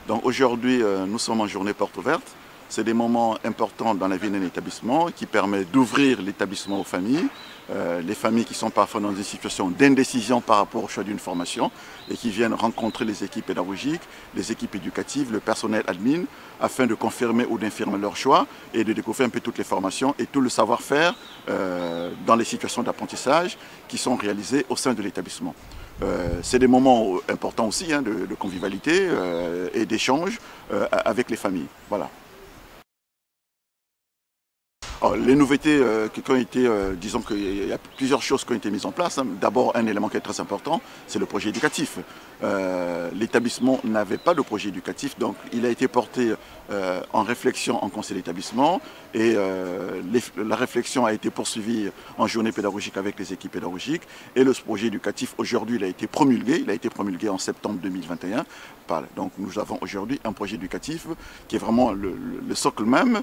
Donc aujourd'hui, nous sommes en journée porte ouverte. C'est des moments importants dans la vie d'un établissement qui permet d'ouvrir l'établissement aux familles, les familles qui sont parfois dans des situations d'indécision par rapport au choix d'une formation et qui viennent rencontrer les équipes pédagogiques, les équipes éducatives, le personnel admin, afin de confirmer ou d'infirmer leur choix et de découvrir un peu toutes les formations et tout le savoir-faire dans les situations d'apprentissage qui sont réalisées au sein de l'établissement. C'est des moments importants aussi de convivialité et d'échange avec les familles. Voilà. Alors, les nouveautés qui ont été, disons qu'il y a plusieurs choses qui ont été mises en place. D'abord, un élément qui est très important, c'est le projet éducatif. L'établissement n'avait pas de projet éducatif, donc il a été porté en réflexion en conseil d'établissement et la réflexion a été poursuivie en journée pédagogique avec les équipes pédagogiques et le projet éducatif aujourd'hui il a été promulgué en septembre 2021. Donc nous avons aujourd'hui un projet éducatif qui est vraiment le socle même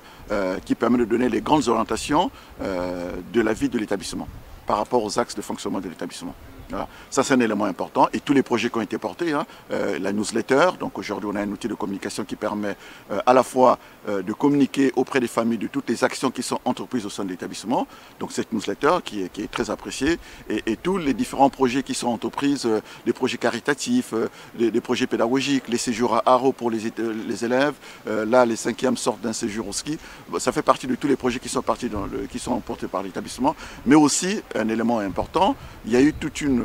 qui permet de donner les grandes orientations de la vie de l'établissement par rapport aux axes de fonctionnement de l'établissement. Voilà. Ça, c'est un élément important. Et tous les projets qui ont été portés, la newsletter, donc aujourd'hui, on a un outil de communication qui permet à la fois de communiquer auprès des familles de toutes les actions qui sont entreprises au sein de l'établissement. Donc cette newsletter qui est très appréciée et tous les différents projets qui sont entreprises, les projets caritatifs, les projets pédagogiques, les séjours à Haro pour les élèves, là, les 5e sortent d'un séjour au ski. Ça fait partie de tous les projets qui sont portés par l'établissement. Mais aussi, un élément important, il y a eu toute une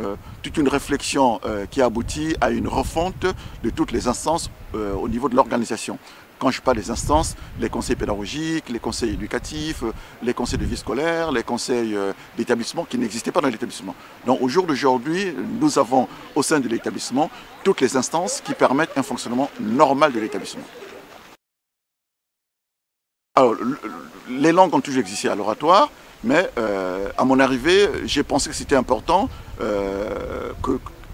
réflexion qui aboutit à une refonte de toutes les instances au niveau de l'organisation. Quand je parle des instances, les conseils pédagogiques, les conseils éducatifs, les conseils de vie scolaire, les conseils d'établissement qui n'existaient pas dans l'établissement. Donc au jour d'aujourd'hui, nous avons au sein de l'établissement toutes les instances qui permettent un fonctionnement normal de l'établissement. Alors, les langues ont toujours existé à l'oratoire, mais à mon arrivée, j'ai pensé que c'était important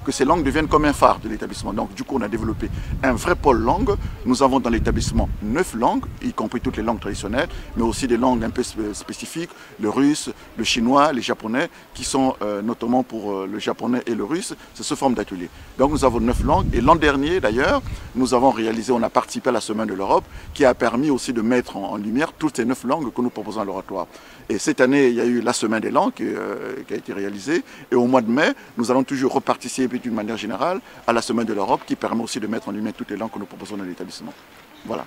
que ces langues deviennent comme un phare de l'établissement. Donc du coup, on a développé un vrai pôle langue. Nous avons dans l'établissement 9 langues, y compris toutes les langues traditionnelles, mais aussi des langues un peu spécifiques, le russe, le chinois, les japonais, qui sont notamment pour le japonais et le russe, c'est sous forme d'ateliers. Donc nous avons 9 langues et l'an dernier d'ailleurs, nous avons réalisé, on a participé à la Semaine de l'Europe, qui a permis aussi de mettre en lumière toutes ces 9 langues que nous proposons à l'oratoire. Et cette année, il y a eu la Semaine des langues qui a été réalisée et au mois de mai, nous allons toujours reparticiper d'une manière générale à la Semaine de l'Europe qui permet aussi de mettre en lumière toutes les langues que nous proposons dans l'établissement. Voilà.